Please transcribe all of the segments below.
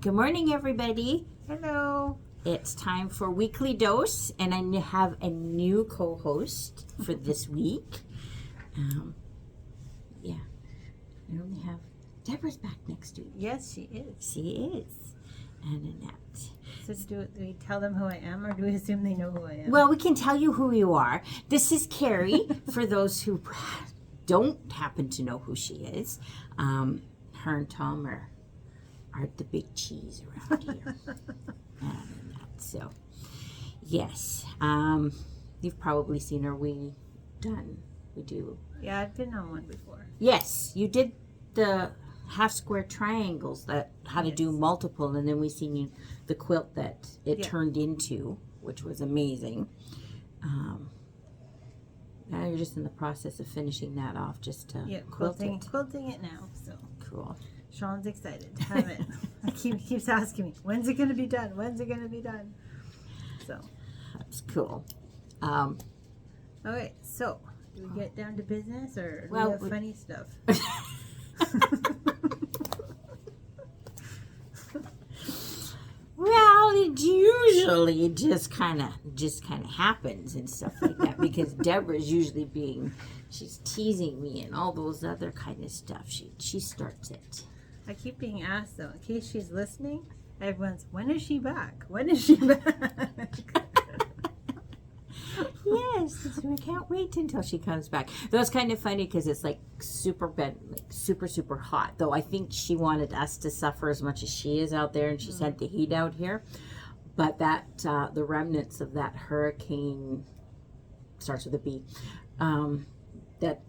Good morning, everybody. Hello. It's time for Weekly Dose, and I have a new co-host for this week. I only have Deborah's back next week. Yes, she is. She is. And Annette. So do we tell them who I am, or do we assume they know who I am? Well, we can tell you who you are. This is Kerri, for those who don't happen to know who she is. Her and Tom are the big cheese around here. So, yes. You've probably seen her. We do. Yeah, I've been on one before. Yes, you did the half square triangles that how to do multiple, and then we seen you the quilt that it turned into, which was amazing. Now you're just in the process of finishing that off, just to quilting it now. So cool. Sean's excited to have it. keeps asking me, when's it going to be done? When's it going to be done? So that's cool. Okay, so do we get down to business, or do we have funny stuff? Well, it usually just kind of happens and stuff like that, because Deborah's usually she's teasing me and all those other kind of stuff. She starts it. I keep being asked, though, in case she's listening, everyone's, when is she back? When is she back? Yes, we can't wait until she comes back. Though it's kind of funny because it's like super hot. Though I think she wanted us to suffer as much as she is out there, and she sent the heat out here. But that the remnants of that hurricane, starts with a B, that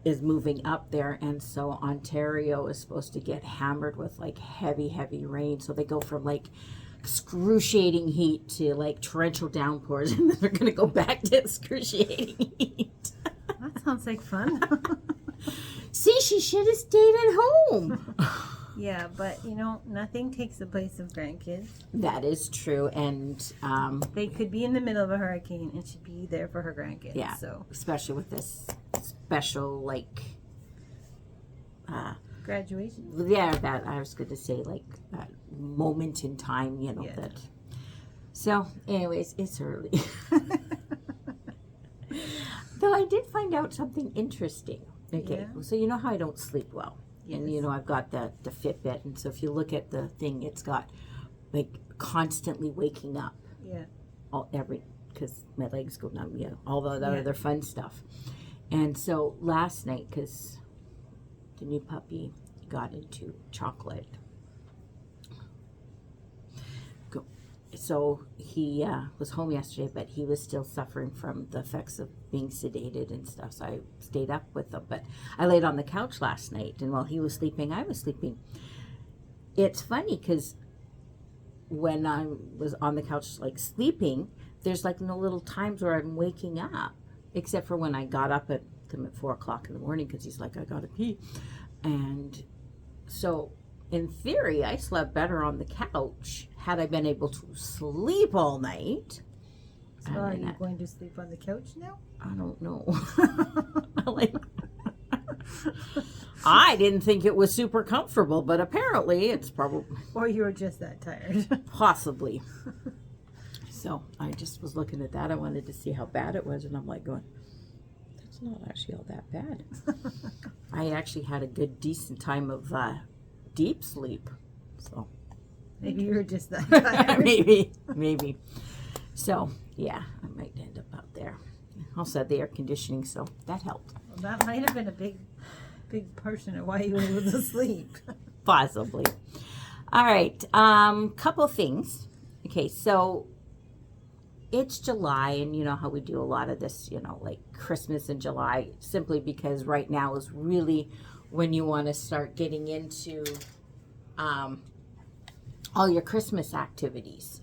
is moving up there, and so Ontario is supposed to get hammered with like heavy rain. So they go from like excruciating heat to like torrential downpours, and then they're going to go back to excruciating heat. That sounds like fun. See, she should have stayed at home. Yeah, but nothing takes the place of grandkids. That is true, and they could be in the middle of a hurricane and she'd be there for her grandkids. Yeah, so especially with this special graduation. Yeah, that I was going to say, like that moment in time, that. So, anyways, it's early. Though I did find out something interesting. Okay, so you know how I don't sleep well. Yes. And I've got the Fitbit, and so if you look at the thing, it's got like constantly waking up. Yeah. Because my legs go numb. Yeah, all the other fun stuff. And so last night, because the new puppy got into chocolate, so he was home yesterday, but he was still suffering from the effects of being sedated and stuff. So I stayed up with him, but I laid on the couch last night, and while he was sleeping, I was sleeping. It's funny because when I was on the couch like sleeping, there's like no little times where I'm waking up, except for when I got up at 4 o'clock in the morning, because he's like, I gotta pee. And so in theory, I slept better on the couch had I been able to sleep all night. So are you going to sleep on the couch now? I don't know. I didn't think it was super comfortable, but apparently it's probably... Or you were just that tired. Possibly. So I just was looking at that. I wanted to see how bad it was, and I'm like going, that's not actually all that bad. I actually had a good, decent time of deep sleep. So maybe you were just that tired. maybe. So yeah, I might end up out there. Also had the air conditioning, so that helped. Well, that might have been a big portion of why you were able to sleep. Possibly. All right, couple things. Okay, so it's July, and you know how we do a lot of this, like Christmas in July, simply because right now is really when you want to start getting into all your Christmas activities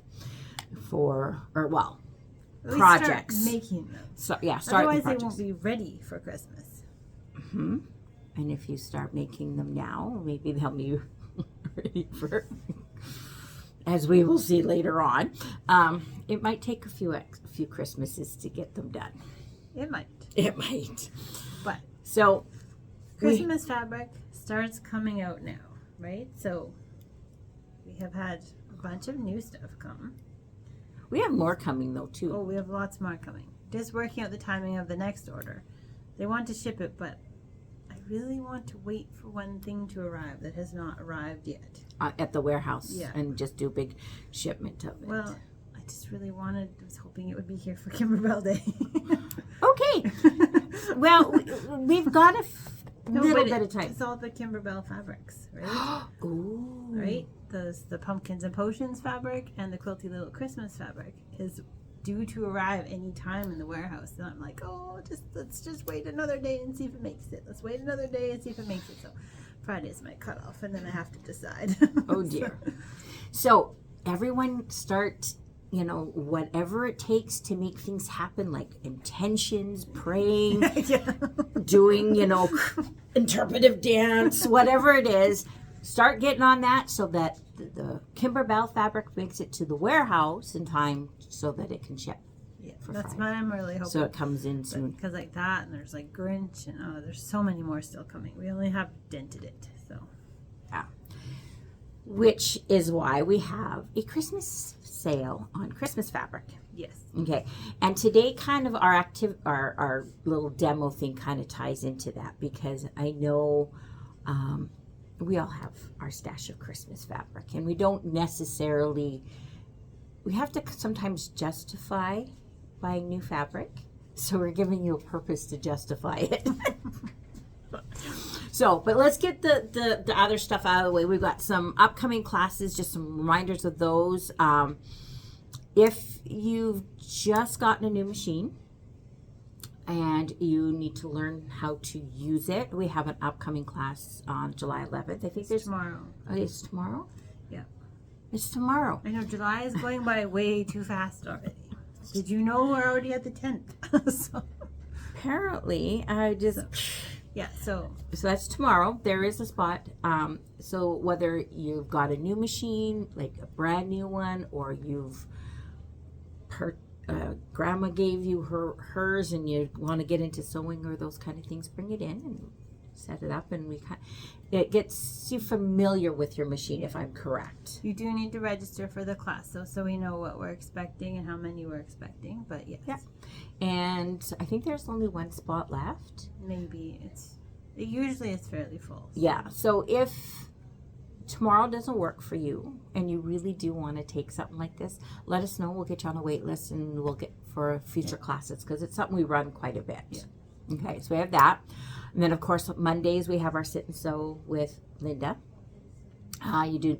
projects. Start making them. So yeah, otherwise they won't be ready for Christmas. Mm-hmm. And if you start making them now, maybe they'll be ready for, as we will see later on. It might take a few Christmases to get them done. It might. But so Christmas fabric starts coming out now, right? So we have had a bunch of new stuff come. We have more coming though too. Oh, we have lots more coming. Just working out the timing of the next order. They want to ship it, but I really want to wait for one thing to arrive that has not arrived yet. At the warehouse. Yeah. And just do a big shipment of it. Well, I just really I was hoping it would be here for Kimberbell Day. Okay. Well, we've got a little bit of time. It's all the Kimberbell fabrics, right? Ooh. Right? The Pumpkins and Potions fabric and the Quilty Little Christmas fabric is due to arrive any time in the warehouse. And I'm like, oh, let's just wait another day and see if it makes it. Let's wait another day and see if it makes it. So Friday's my cutoff, and then I have to decide. Oh dear. So everyone start, whatever it takes to make things happen, like intentions, praying, doing, interpretive dance, whatever it is. Start getting on that so that the Kimberbell fabric makes it to the warehouse in time so that it can ship. Yeah, that's what I'm really hoping. So it comes in soon. Because like that, and there's like Grinch, and there's so many more still coming. We only have dented it, so. Yeah. Which is why we have a Christmas sale on Christmas fabric. Yes. Okay. And today kind of our little demo thing kind of ties into that, because I know we all have our stash of Christmas fabric, and we don't necessarily, we have to sometimes justify buying new fabric. So we're giving you a purpose to justify it. So, but let's get the other stuff out of the way. We've got some upcoming classes, just some reminders of those. If you've just gotten a new machine and you need to learn how to use it, we have an upcoming class on July 11th. I think there's tomorrow. Oh, it's tomorrow? Yeah. It's tomorrow. I know, July is going by way too fast already. Did you know we're already at the 10th? So. Apparently, I just... Yeah, so that's tomorrow. There is a spot. So whether you've got a new machine, like a brand new one, or grandma gave you hers and you want to get into sewing or those kind of things, bring it in and set it up, and it gets you familiar with your machine, if I'm correct. You do need to register for the class, so we know what we're expecting and how many we're expecting, but yes. Yeah. And I think there's only one spot left. Maybe usually it's fairly full. So. Yeah, so if tomorrow doesn't work for you and you really do want to take something like this, let us know. We'll get you on a wait list and we'll get for future classes, because it's something we run quite a bit. Yeah. Okay, so we have that. And then, of course, Mondays we have our sit and sew with Linda. You do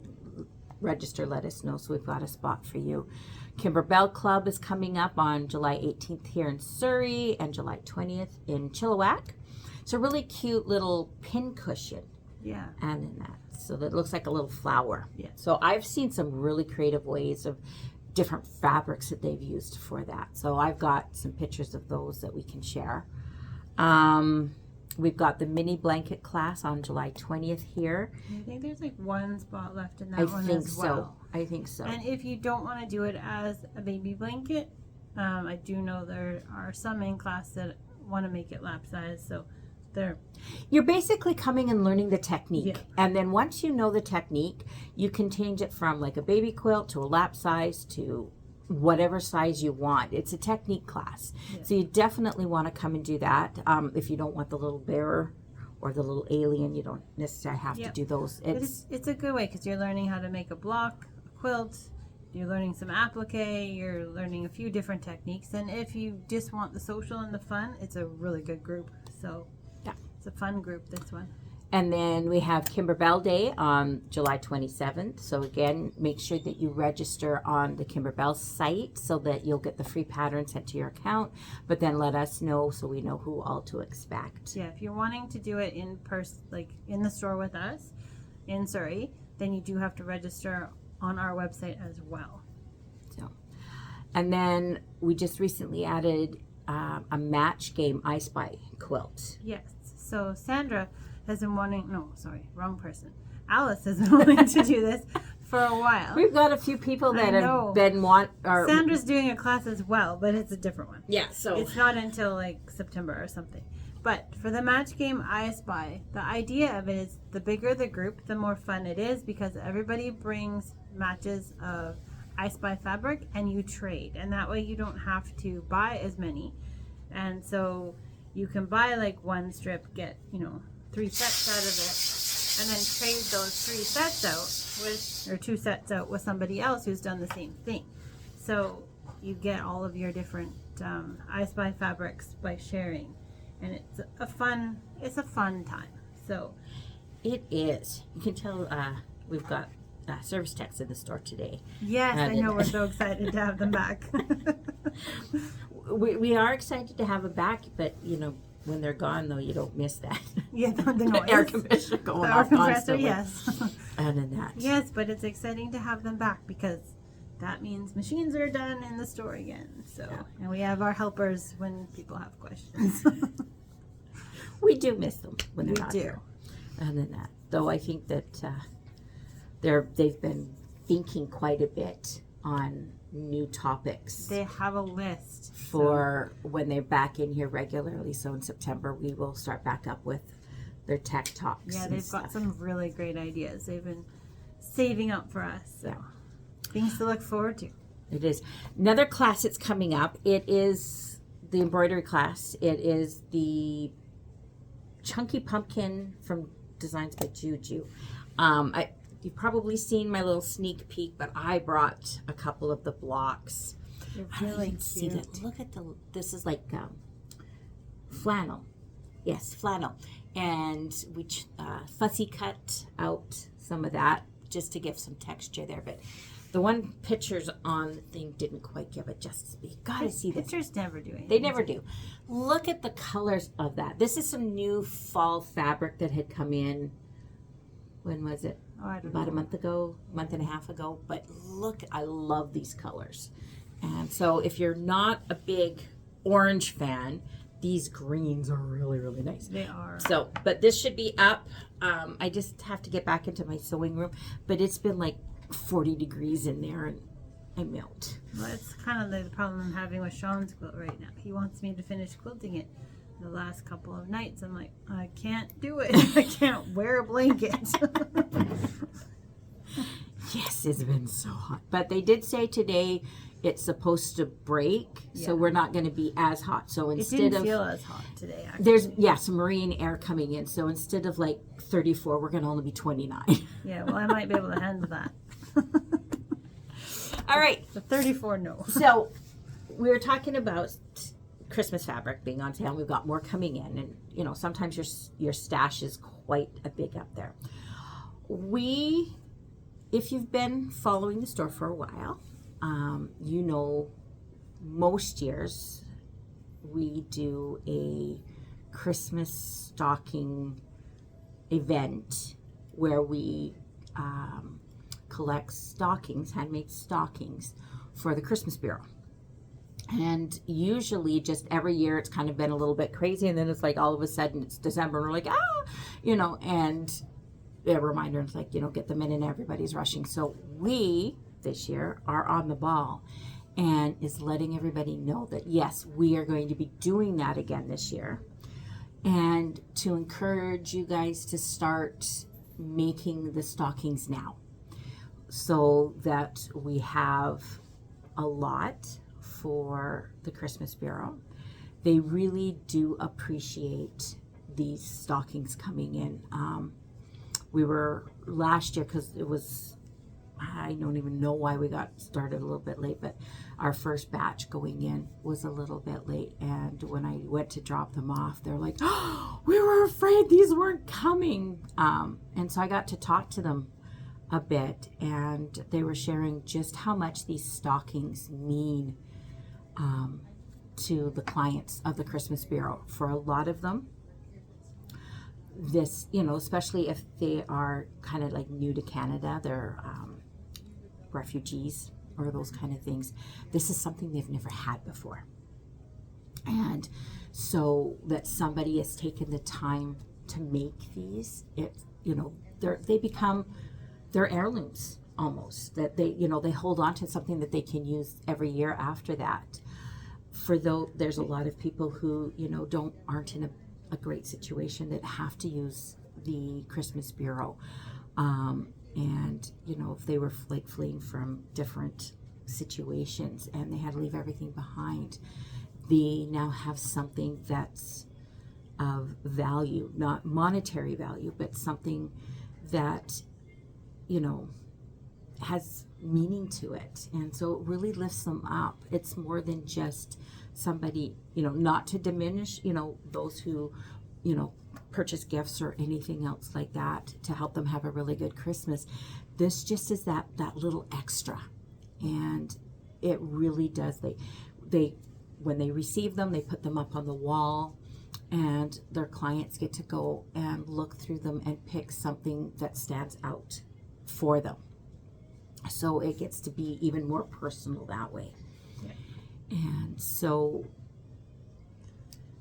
register, let us know, so we've got a spot for you. Kimberbell Club is coming up on July 18th here in Surrey and July 20th in Chilliwack. It's a really cute little pin cushion. Yeah. And in that, so that looks like a little flower. Yeah. So I've seen some really creative ways of different fabrics that they've used for that. So I've got some pictures of those that we can share. We've got the mini blanket class on July 20th here. I think there's like one spot left in that one as well. I think so. And if you don't want to do it as a baby blanket, I do know there are some in class that want to make it lap size, so you're basically coming and learning the technique. Yeah. And then once you know the technique, you can change it from like a baby quilt to a lap size to whatever size you want. It's a technique class. Yeah. So you definitely want to come and do that. If you don't want the little bear or the little alien, you don't necessarily have to do those. It's a good way, because you're learning how to make a block, a quilt, you're learning some applique, you're learning a few different techniques. And if you just want the social and the fun, it's a really good group. So yeah, it's a fun group, this one. And then we have Kimberbell Day on July 27th. So again, make sure that you register on the Kimberbell site so that you'll get the free pattern sent to your account. But then let us know so we know who all to expect. Yeah, if you're wanting to do it in person, like in the store with us in Surrey, then you do have to register on our website as well. So, and then we just recently added a match game I Spy quilt. Yes. So Sandra has been wanting, Alice has been wanting to do this for a while. We've got a few people that have been Sandra's doing a class as well, but it's a different one. Yeah, so it's not until like September or something. But for the match game I Spy, the idea of it is the bigger the group, the more fun it is, because everybody brings matches of I Spy fabric and you trade. And that way you don't have to buy as many. And so you can buy like one strip, get, 3 sets out of it, and then trade those 3 sets out with, or 2 sets out with somebody else who's done the same thing. So you get all of your different I Spy fabrics by sharing. And it's a fun time. So It is. You can tell we've got service techs in the store today. yes, I know, we're so excited to have them back. We are excited to have them back, but when they're gone, though, you don't miss that. Yeah, the noise. Air compressor going The air off compressor, constantly. yes. And then that. Yes, but it's exciting to have them back because that means machines are done in the store again. So, Yeah. and we have our helpers when people have questions. We do miss them when they're We not do. here. And then that. Though I think that they've been thinking quite a bit on new topics They have a list for when they're back in here regularly. So in September we will start back up with their tech talks. Yeah, and they've got stuff. some really great ideas. They've been saving up for us. So things to look forward to. It is another class that's coming up. It is the embroidery class. It is the Chunky Pumpkin from Designs by Juju. You've probably seen my little sneak peek, but I brought a couple of the blocks. They're I don't really even see cute. that. Look at this is like flannel. Yes, flannel. And we fussy cut out some of that just to give some texture there. But the one pictures on the thing didn't quite give it justice. But you gotta see this. Pictures never do anything. They never do. Look at the colors of that. This is some new fall fabric that had come in. When was it? Oh, I don't About know. a month and a half ago. But look, I love these colors. And so if you're not a big orange fan, these greens are really, really nice. They are. So, but this should be up. I just have to get back into my sewing room. But it's been like 40 degrees in there and I melt. Well, it's kind of the problem I'm having with Sean's quilt right now. He wants me to finish quilting it the last couple of nights. I'm like, I can't do it. I can't wear a blanket. Yes, it's been so hot. But they did say today it's supposed to break, so Yeah. we're not going to be as hot. So It instead didn't of feel as hot today, actually. there's some marine air coming in. So instead of like 34, we're going to only be 29. Yeah, well, I might be able to handle that. All right. The 34, no. So we were talking about Christmas fabric being on sale. We've got more coming in, and sometimes your stash is quite a big up there. If you've been following the store for a while, most years we do a Christmas stocking event where we collect stockings, handmade stockings for the Christmas Bureau. And usually just every year it's kind of been a little bit crazy, and then it's like all of a sudden it's December and we're like, and a reminder, it's like, get them in and everybody's rushing. So we this year are on the ball and is letting everybody know that yes, we are going to be doing that again this year, and to encourage you guys to start making the stockings now so that we have a lot for the Christmas Bureau. They really do appreciate these stockings coming in. We were last year, because I don't even know why we got started a little bit late, but our first batch going in was a little bit late. And when I went to drop them off, they're like, oh, we were afraid these weren't coming. And so I got to talk to them a bit, and they were sharing just how much these stockings mean to the clients of the Christmas Bureau. For a lot of them, this, especially if they are kind of like new to Canada, they're refugees or those kind of things, this is something they've never had before. And so that somebody has taken the time to make these, they become their heirlooms almost, that they hold on to something that they can use every year after that. There's a lot of people who aren't in a a great situation that have to use the Christmas Bureau. And, you know, if they were like fleeing from different situations and they had to leave everything behind, they now have something that's of value, not monetary value, but something that, you know, has meaning to it. And so it really lifts them up. It's more than just somebody, you know, not to diminish, you know, those who, you know, purchase gifts or anything else like that to help them have a really good Christmas. This just is that little extra. And it really does. They when they receive them, they put them up on the wall, and their clients get to go and look through them and pick something that stands out for them. So it gets to be even more personal that way. Yeah. And so,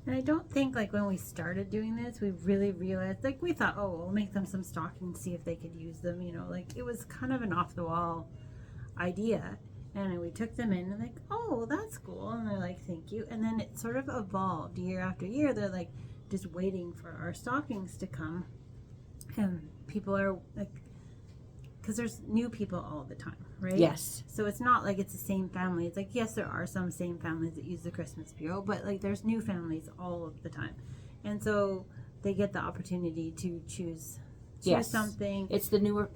and I don't think, like, when we started doing this, we really realized, like, we thought, oh, we'll make them some stockings, see if they could use them, you know, like, it was kind of an off-the-wall idea. And we took them in and like, oh, that's cool. And they're like, thank you. And then it sort of evolved year after year. They're like just waiting for our stockings to come. And people are like, because there's new people all the time, right? yes. So it's not like it's the same family. It's like, yes, there are some same families that use the Christmas Bureau, but like there's new families all of the time. And so they get the opportunity to choose Yes. something. It's the new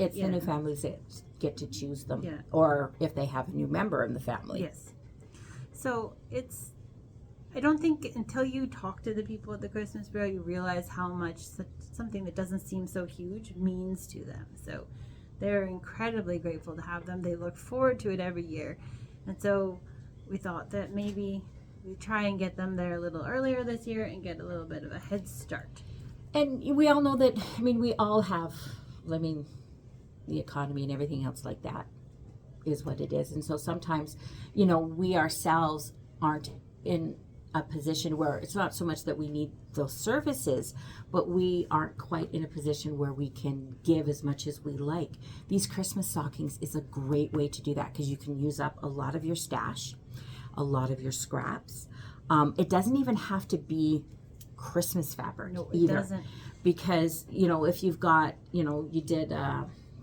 families that get to choose them. Yeah. Or if they have a new member in the family. Yes. So I don't think until you talk to the people at the Christmas Bureau, you realize how much something that doesn't seem so huge means to them. So they're incredibly grateful to have them. They look forward to it every year. And so we thought that maybe we try and get them there a little earlier this year and get a little bit of a head start. And we all know that, I mean, we all have, I mean, the economy and everything else like that is what it is. And so sometimes, you know, we ourselves aren't in a position where it's not so much that we need those services, but we aren't quite in a position where we can give as much as we like. These Christmas stockings is a great way to do that because you can use up a lot of your stash, a lot of your scraps. It doesn't even have to be Christmas fabric either. Doesn't. Because, you know, if you've got, you know, you did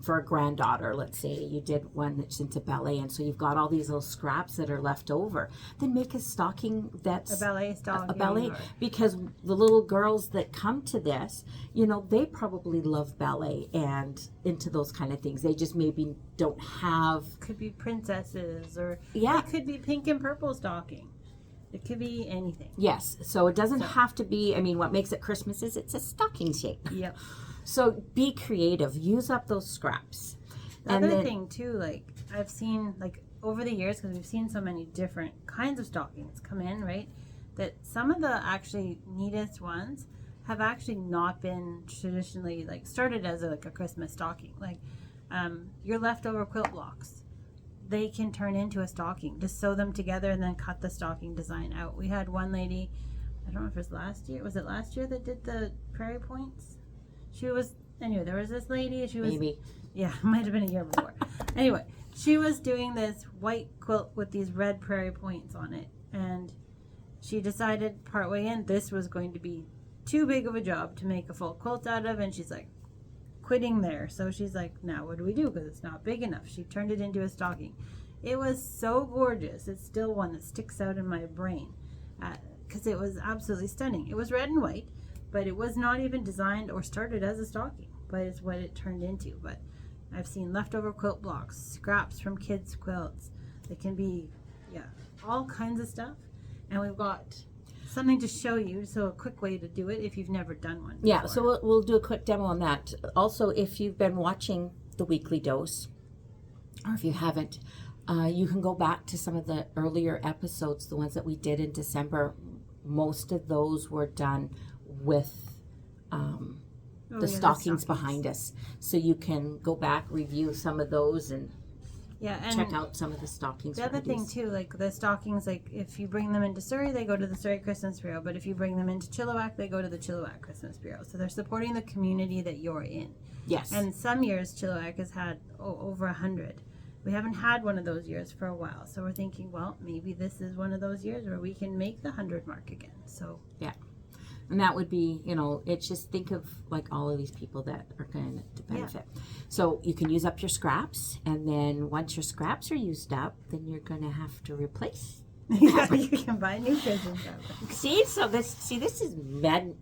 for a granddaughter, let's say you did one that's into ballet, and so you've got all these little scraps that are left over, then make a stocking that's a ballet stocking. A ballet, because the little girls that come to this, you know, they probably love ballet and into those kind of things. They just maybe don't have. Could be princesses, or yeah, it could be pink and purple stocking. It could be anything. Yes. So it doesn't have to be, I mean, what makes it Christmas is it's a stocking shape. Yep. So be creative. Use up those scraps. The other thing, too, like, I've seen, like, over the years, because we've seen so many different kinds of stockings come in, right, that some of the actually neatest ones have actually not been traditionally, like, started as a Christmas stocking. Like, your leftover quilt blocks. They can turn into a stocking. Just sew them together and then cut the stocking design out. We had one lady, I don't know if it was last year. Was it last year that did the prairie points? Anyway, there was this lady. She was, maybe. Yeah, it might have been a year before. Anyway, she was doing this white quilt with these red prairie points on it. And she decided partway in this was going to be too big of a job to make a full quilt out of. And she's like, quitting there. So she's like, now what do we do? Because it's not big enough. She turned it into a stocking. It was so gorgeous. It's still one that sticks out in my brain because it was absolutely stunning. It was red and white, but it was not even designed or started as a stocking, but it's what it turned into. But I've seen leftover quilt blocks, scraps from kids' quilts. It can be, all kinds of stuff. And we've got something to show you, so a quick way to do it if you've never done one before. Yeah, so we'll do a quick demo on that. Also, if you've been watching the Weekly Dose, or if you haven't, you can go back to some of the earlier episodes, the ones that we did in December. Most of those were done with the stockings behind us. So you can go back, review some of those, and check out some of the stockings. The other thing too, like the stockings, like if you bring them into Surrey, they go to the Surrey Christmas Bureau. But if you bring them into Chilliwack, they go to the Chilliwack Christmas Bureau. So they're supporting the community that you're in. Yes. And some years Chilliwack has had over 100. We haven't had one of those years for a while. So we're thinking, well, maybe this is one of those years where we can make the 100 mark again. So yeah. And that would be, you know, it's just think of like all of these people that are going to benefit. So you can use up your scraps, and then once your scraps are used up, then you're going to have to replace. Yeah, you can buy new Christmas fabric. See, so this is mad,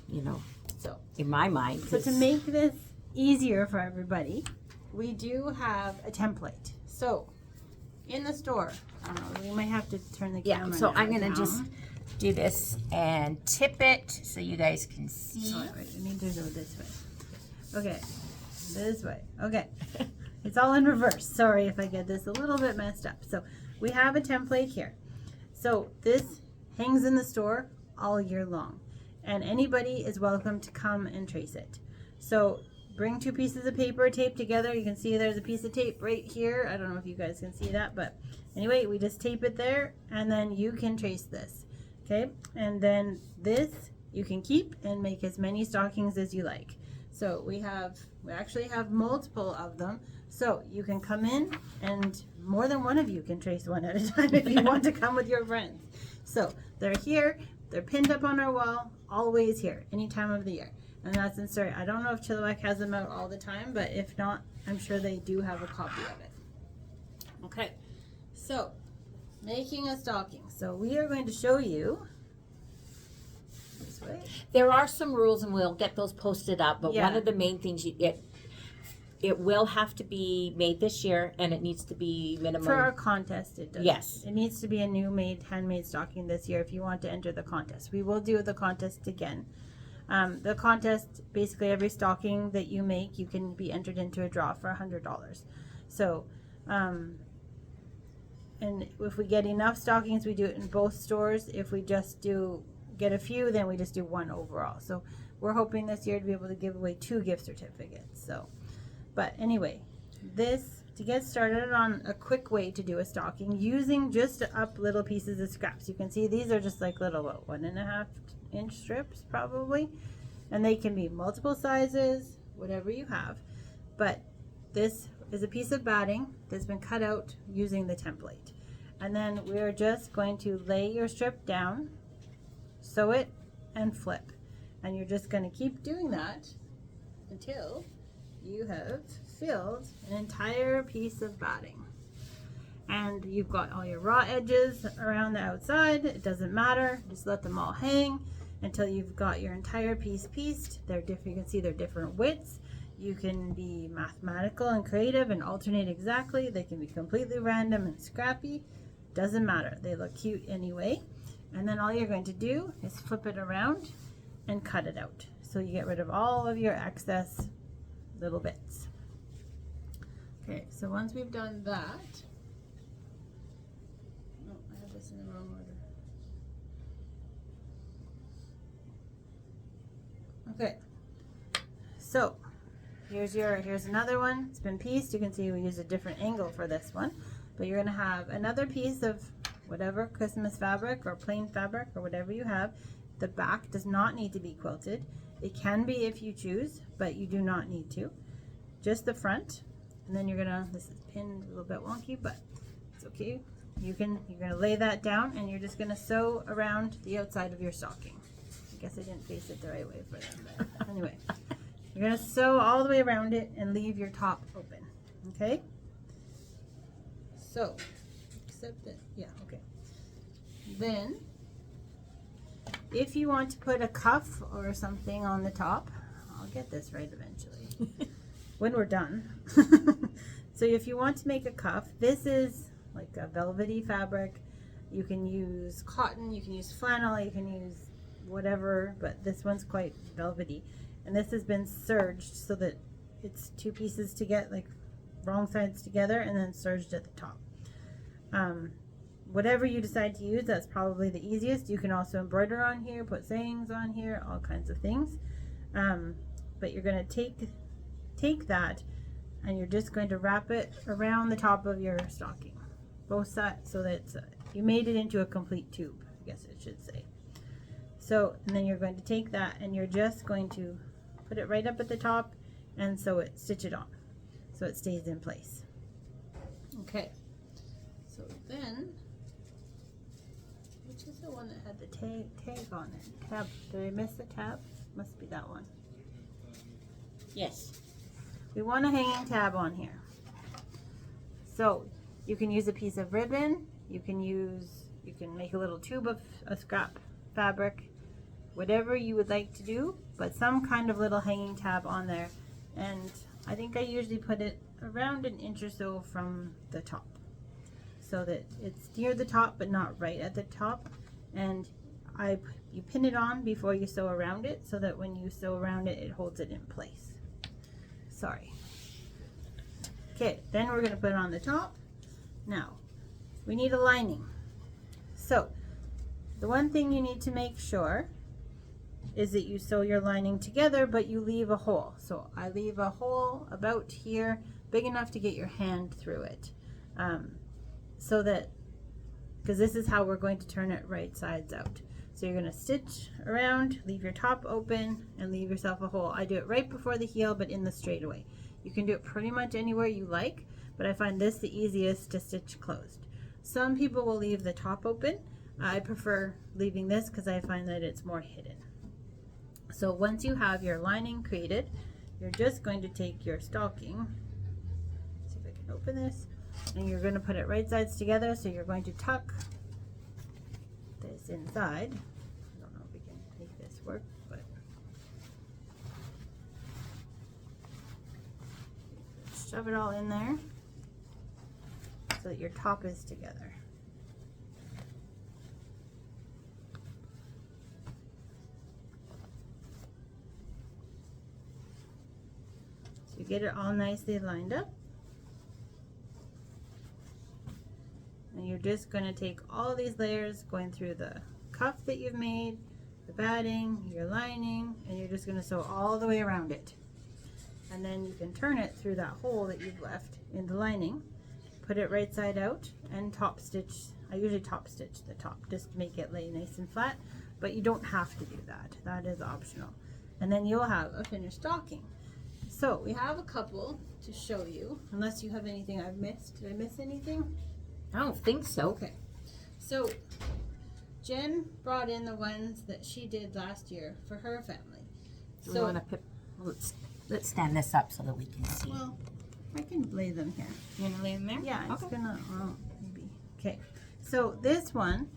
you know. So in my mind, So to make this easier for everybody, we do have a template. So in the store, I don't know, we might have to turn the camera. So I'm now going to down. just do this and tip it so you guys can see. Oh, wait, I need to go this way. Okay, this way. Okay, it's all in reverse. Sorry if I get this a little bit messed up. So we have a template here. So this hangs in the store all year long, and anybody is welcome to come and trace it. So bring 2 pieces of paper taped together. You can see there's a piece of tape right here. I don't know if you guys can see that, but anyway, we just tape it there, and then you can trace this. Okay, and then this you can keep and make as many stockings as you like. So we actually have multiple of them. So you can come in, and more than one of you can trace one at a time if you want to come with your friends. So they're here, they're pinned up on our wall, always here, any time of the year. And that's in Surrey. I don't know if Chilliwack has them out all the time, but if not, I'm sure they do have a copy of it. Okay, so making a stocking. So we are going to show you this way. There are some rules, and we'll get those posted up. But one Yeah. of the main things it will have to be made this year, and it needs to be minimum. For our contest, it does. Yes. It needs to be a new handmade stocking this year if you want to enter the contest. We will do the contest again. The contest, basically every stocking that you make, you can be entered into a draw for $100. So, and if we get enough stockings, we do it in both stores. If we just get a few, then we just do one overall. So we're hoping this year to be able to give away 2 gift certificates. So, but anyway, to get started on a quick way to do a stocking using just up little pieces of scraps. You can see these are just like little 1.5 inch strips probably, and they can be multiple sizes, whatever you have. But this is a piece of batting that's been cut out using the template, and then we're just going to lay your strip down, sew it, and flip, and you're just going to keep doing that until you have filled an entire piece of batting. And you've got all your raw edges around the outside. It doesn't matter, just let them all hang until you've got your entire piece pieced. They're different. You can see they're different widths. You can be mathematical and creative and alternate exactly. They can be completely random and scrappy. Doesn't matter. They look cute anyway. And then all you're going to do is flip it around and cut it out. So you get rid of all of your excess little bits. Okay, so once we've done that, oh, I have this in the wrong order. Okay, so here's another one. It's been pieced. You can see we use a different angle for this one, but you're going to have another piece of whatever Christmas fabric or plain fabric or whatever you have. The back does not need to be quilted. It can be if you choose, but you do not need to. Just the front, and then this is pinned a little bit wonky, but it's okay. You're gonna lay that down, and you're just gonna sew around the outside of your stocking. I guess I didn't face it the right way for them, but anyway. You're gonna sew all the way around it and leave your top open, okay? So, except that, yeah, okay. Then, if you want to put a cuff or something on the top, I'll get this right eventually, when we're done. So if you want to make a cuff, this is like a velvety fabric. You can use cotton, you can use flannel, you can use whatever, but this one's quite velvety. And this has been serged so that it's 2 pieces to get like wrong sides together and then serged at the top. Whatever you decide to use, that's probably the easiest. You can also embroider on here, put sayings on here, all kinds of things. But you're going to take that and you're just going to wrap it around the top of your stocking, both sides, so that you made it into a complete tube, I guess it should say. So, and then you're going to take that and you're just going to put it right up at the top and stitch it on so it stays in place. Okay, so then Which is the one that had the tag on it? Tab. Did I miss the tab? Must be that one. Yes. We want a hanging tab on here. So you can use a piece of ribbon. You can make a little tube of a scrap fabric, whatever you would like to do, but some kind of little hanging tab on there. And I think I usually put it around an inch or so from the top, so that it's near the top but not right at the top. And you pin it on before you sew around it, so that when you sew around it, it holds it in place. Sorry. Okay, then we're going to put it on the top. Now, we need a lining. So, the one thing you need to make sure is that you sew your lining together, but you leave a hole. So I leave a hole about here, big enough to get your hand through it. So that, because this is how we're going to turn it right sides out. So you're going to stitch around, leave your top open, and leave yourself a hole. I do it right before the heel, but in the straightaway. You can do it pretty much anywhere you like, but I find this the easiest to stitch closed. Some people will leave the top open. I prefer leaving this because I find that it's more hidden. So once you have your lining created, you're just going to take your stocking, see if I can open this, and you're going to put it right sides together. So you're going to tuck this inside. I don't know if we can make this work, but shove it all in there so that your top is together. So you get it all nicely lined up. And you're just going to take all these layers, going through the cuff that you've made, the batting, your lining, and you're just going to sew all the way around it. And then you can turn it through that hole that you've left in the lining, put it right side out, and top stitch. I usually top stitch the top just to make it lay nice and flat, but you don't have to do that. That is optional. And then you'll have a finished stocking. So we have a couple to show you, unless you have anything I've missed. Did I miss anything? I don't think so. Okay. So Jen brought in the ones that she did last year for her family. Do we want to let's stand this up so that we can see. Well, I can lay them here. You gonna lay them there? Yeah, it's okay. gonna, maybe. Okay. So this one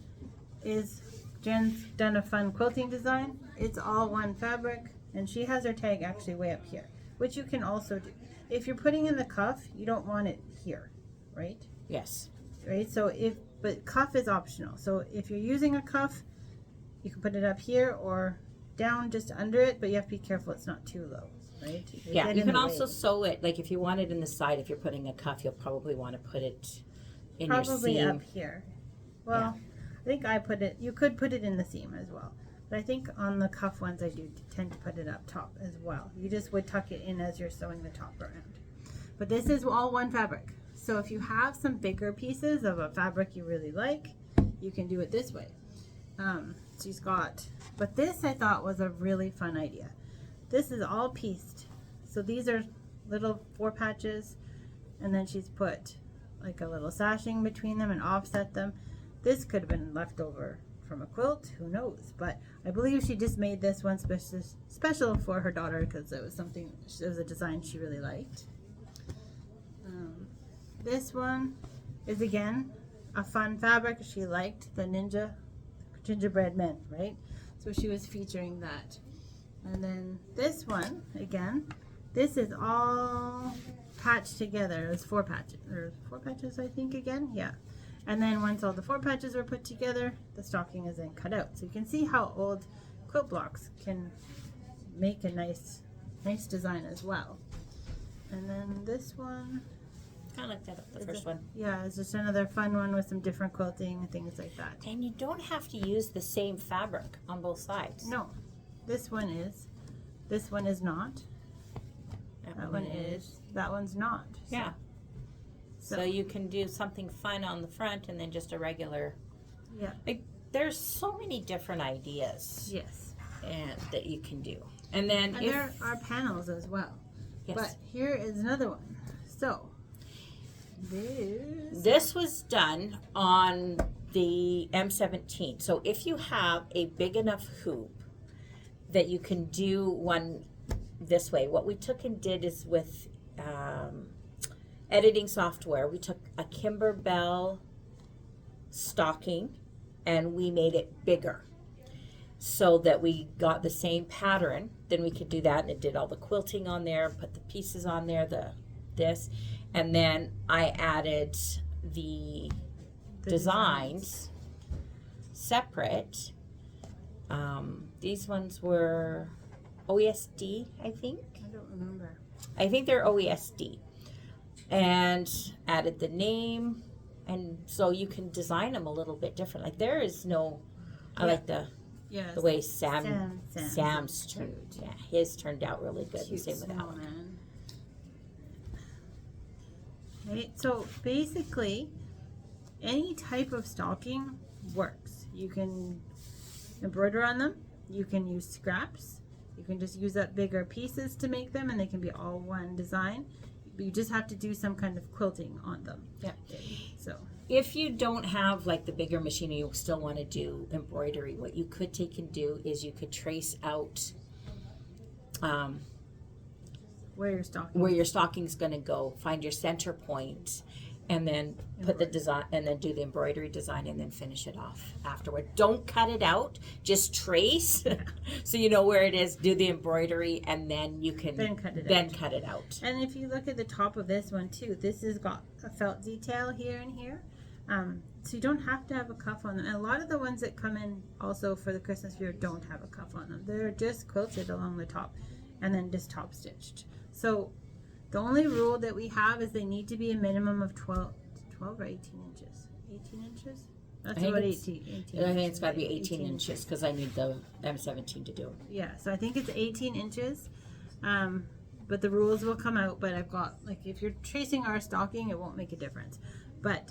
is, Jen's done a fun quilting design. It's all one fabric, and she has her tag actually way up here, which you can also do. If you're putting in the cuff, you don't want it here, right? Yes. Right, so but cuff is optional. So if you're using a cuff, you can put it up here or down just under it, but you have to be careful it's not too low, right? Yeah, you can also sew it, like if you want it in the side, if you're putting a cuff, you'll probably want to put it in your seam. Probably up here. Well, yeah. I think you could put it in the seam as well. But I think on the cuff ones, I do tend to put it up top as well. You just would tuck it in as you're sewing the top around. But this is all one fabric. So if you have some bigger pieces of a fabric you really like, you can do it this way. But this I thought was a really fun idea. This is all pieced. So these are little 4 patches, and then she's put like a little sashing between them and offset them. This could have been left over from a quilt, who knows? But I believe she just made this one special for her daughter because it was a design she really liked. This one is again a fun fabric. She liked the gingerbread men, right? So she was featuring that. And then this one, again, this is all patched together. There's 4 patches. There's 4 patches, I think, again. Yeah. And then once all the 4 patches are put together, the stocking is then cut out. So you can see how old quilt blocks can make a nice design as well. And then this one, kind of like that, the first one. Yeah, it's just another fun one with some different quilting and things like that. And you don't have to use the same fabric on both sides. No, this one is. This one is not. That one is. That one's not. Yeah. So you can do something fun on the front and then just a regular. Yeah. There's so many different ideas. Yes. And that you can do. And then there are panels as well. Yes. But here is another one. So this was done on the M17. So if you have a big enough hoop that you can do one this way, what we took and did is with editing software, we took a Kimberbell stocking and we made it bigger so that we got the same pattern. Then we could do that, and it did all the quilting on there, put the pieces on there, this, and then I added the designs separate. These ones were OESD, I think. I don't remember. I think they're OESD. And added the name, and so you can design them a little bit different. Like there is no, I like the way Sam's turned. Yeah, his turned out really good. Cute, same with Alan. Right. So basically, any type of stocking works. You can embroider on them. You can use scraps. You can just use up bigger pieces to make them, and they can be all one design. But you just have to do some kind of quilting on them. Yeah. So if you don't have like the bigger machine and you still want to do embroidery, what you could take and do is you could trace out where your stocking's going to go, find your center point, and then put the design, and then do the embroidery design, and then finish it off afterward. Don't cut it out, just trace so you know where it is. Do the embroidery, and then you can cut it out. And if you look at the top of this one too, this has got a felt detail here and here, so you don't have to have a cuff on them. And a lot of the ones that come in also for the Christmas fair don't have a cuff on them. They're just quilted along the top and then just top stitched. So the only rule that we have is they need to be a minimum of 12 or 18 inches. 18 inches? That's about 18 I think it's got to be 18 inches because I need the M17 to do it. Yeah, so I think it's 18 inches. But the rules will come out. But I've got, like, if you're tracing our stocking, it won't make a difference. But,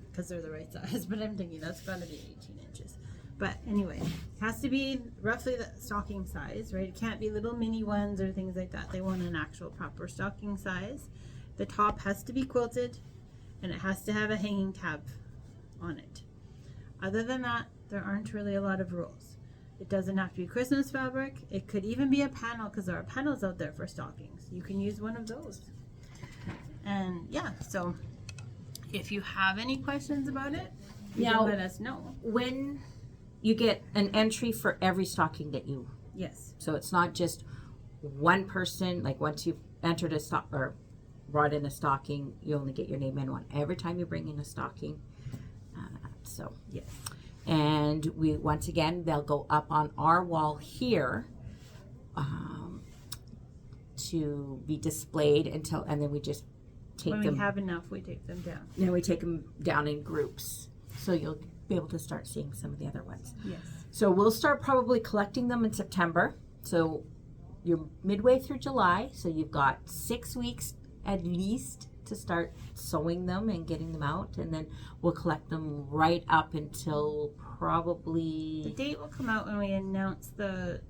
because they're the right size. But I'm thinking that's got to be 18 inches. But anyway, it has to be roughly the stocking size, right? It can't be little mini ones or things like that. They want an actual proper stocking size. The top has to be quilted, and it has to have a hanging tab on it. Other than that, there aren't really a lot of rules. It doesn't have to be Christmas fabric. It could even be a panel, because there are panels out there for stockings. You can use one of those. And yeah, so if you have any questions about it, you can let us know. When you get an entry for every stocking that you... Yes. So it's not just one person, like once you've entered a stock or brought in a stocking, you only get your name in one. Every time you bring in a stocking. So, yes. And we, once again, they'll go up on our wall here to be displayed until, and then we just take them. When we have enough, we take them down. Then we take them down in groups. So you'll be able to start seeing some of the other ones. Yes. So we'll start probably collecting them in September. So you're midway through July. So you've got 6 weeks at least to start sewing them and getting them out. And then we'll collect them right up until probably... The date will come out when we announce the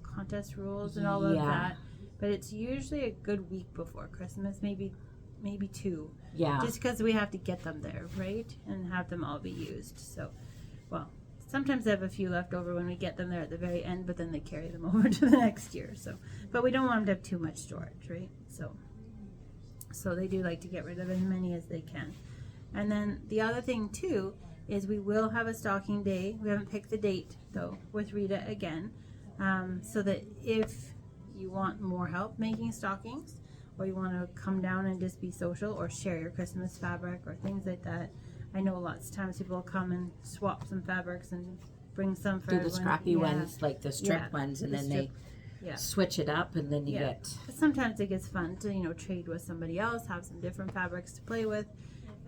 contest rules and all of that. But it's usually a good week before Christmas, maybe 2. Yeah. Just because we have to get them there, right? And have them all be used. So, well, sometimes they have a few left over when we get them there at the very end, but then they carry them over to the next year. So, but we don't want them to have too much storage, right? So they do like to get rid of as many as they can. And then the other thing too is we will have a stocking day. We haven't picked the date though with Rita again, so that if you want more help making stockings, or you want to come down and just be social or share your Christmas fabric or things like that. I know lots of times people come and swap some fabrics and bring some for the scrappy ones, like the strip ones, and then they switch it up, and then you get... But sometimes it gets fun to, trade with somebody else, have some different fabrics to play with.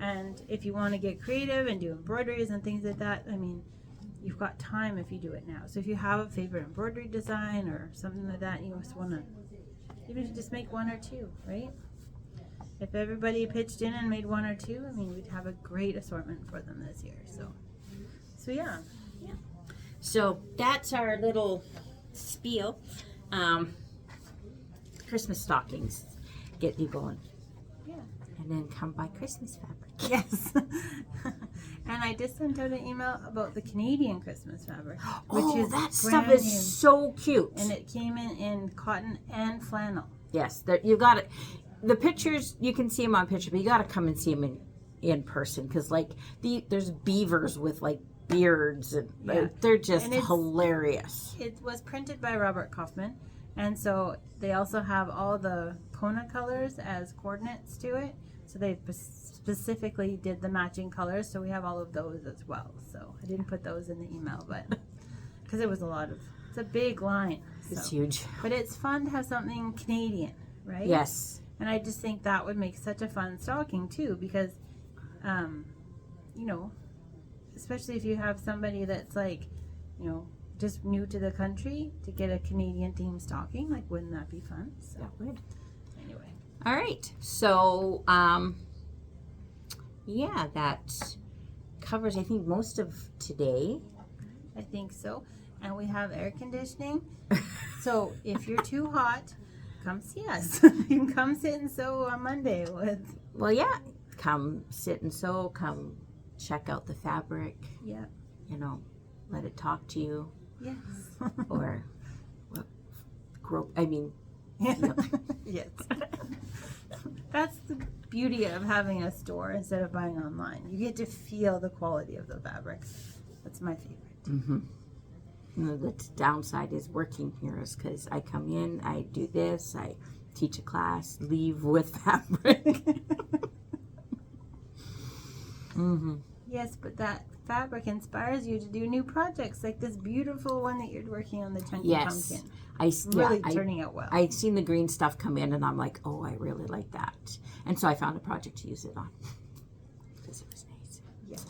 And if you want to get creative and do embroideries and things like that, I mean, you've got time if you do it now. So if you have a favorite embroidery design or something like that, you just want to even just make 1 or 2, right? If everybody pitched in and made 1 or 2, I mean, we'd have a great assortment for them this year. So yeah. So that's our little spiel. Christmas stockings get you going. Yeah. And then come buy Christmas fabric. Yes. And I just sent out an email about the Canadian Christmas fabric, which Oh, is that stuff brand is new. so cute. And it came in cotton and flannel. Yes, you got it. The pictures, you can see them on picture, but you got to come and see them in person, because like there's beavers with like beards, and they're just hilarious. It was printed by Robert Kaufman, and so they also have all the Kona colors as coordinates to it. So they specifically did the matching colors, so we have all of those as well. So I didn't put those in the email, but because it's a big line. So. It's huge. But it's fun to have something Canadian, right? Yes. And I just think that would make such a fun stocking too, because, especially if you have somebody that's like, just new to the country, to get a Canadian themed stocking, like, wouldn't that be fun? So, that would. Anyway. All right. So, that covers, I think, most of today. I think so. And we have air conditioning. So if you're too hot, come see us. You can come sit and sew on Monday with. Well, yeah. Come sit and sew. Come check out the fabric. Yeah. Let it talk to you. Yes. Or Yes. That's the beauty of having a store instead of buying online. You get to feel the quality of the fabric. That's my favorite. Mm-hmm. The downside is working here is because I come in, I do this, I teach a class, leave with fabric. Mm-hmm. Yes, but that fabric inspires you to do new projects, like this beautiful one that you're working on, the chunky pumpkin. Turning out well. I'd seen the green stuff come in, and I'm like, oh, I really like that. And so I found a project to use it on because it was nice. Yes.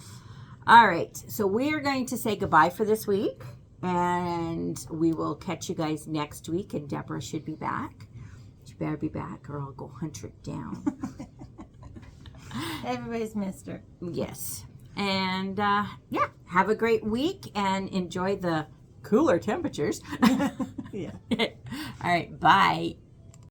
All right, so we are going to say goodbye for this week, and we will catch you guys next week, and Deborah should be back. She better be back, or I'll go hunt her down. Everybody's missed her. Yes. And have a great week and enjoy the cooler temperatures. Yeah. All right. Bye.